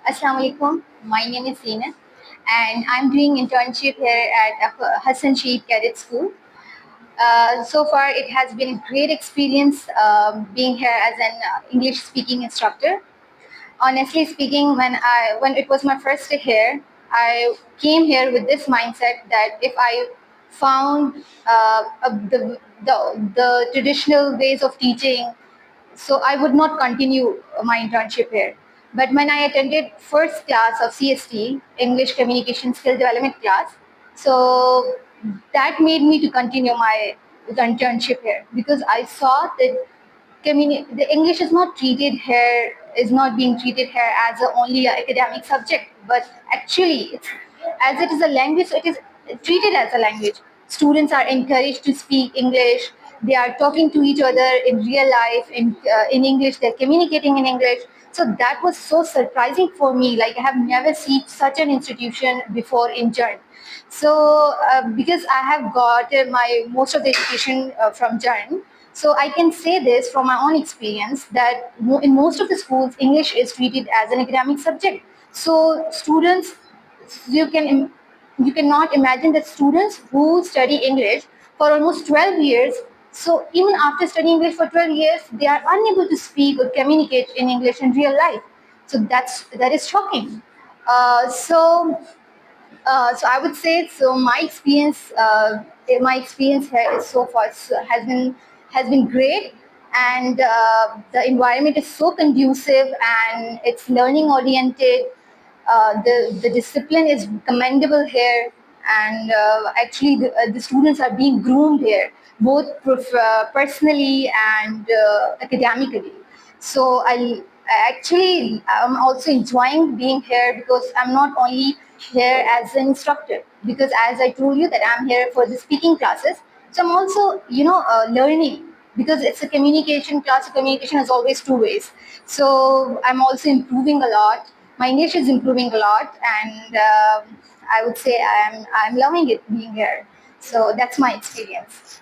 Assalamu alaikum. My name is Zina, and I'm doing internship here at Hassan Sheikh Cadet School. So far, it has been a great experience being here as an English speaking instructor. Honestly speaking, when it was my first day here, I came here with this mindset that if I found the traditional ways of teaching, so I would not continue my internship here. But when I attended first class of CST, English Communication Skill Development class, so that made me to continue my internship here because I saw that the English is not being treated here as only an academic subject, but actually, as it is a language, so it is treated as a language. Students are encouraged to speak English. They are talking to each other in real life in English. They're communicating in English. So that was so surprising for me. Like I have never seen such an institution before in Jern. So because I have got my most of the education from Jern, so I can say this from my own experience that in most of the schools, English is treated as an academic subject. So students, you can you cannot imagine that students who study English for almost 12 years. So even after studying English for 12 years, they are unable to speak or communicate in English in real life. So that is shocking. So I would say so. My experience here is so far has been great, and the environment is so conducive and it's learning oriented. The discipline is commendable here, and actually the students are being groomed here, both personally and academically. So I'm also enjoying being here because I'm not only here as an instructor, because as I told you that I'm here for the speaking classes, so I'm also learning, because it's a communication class. So communication is always two ways. So I'm also improving a lot. My English is improving a lot, and I would say I'm loving it being here. So that's my experience.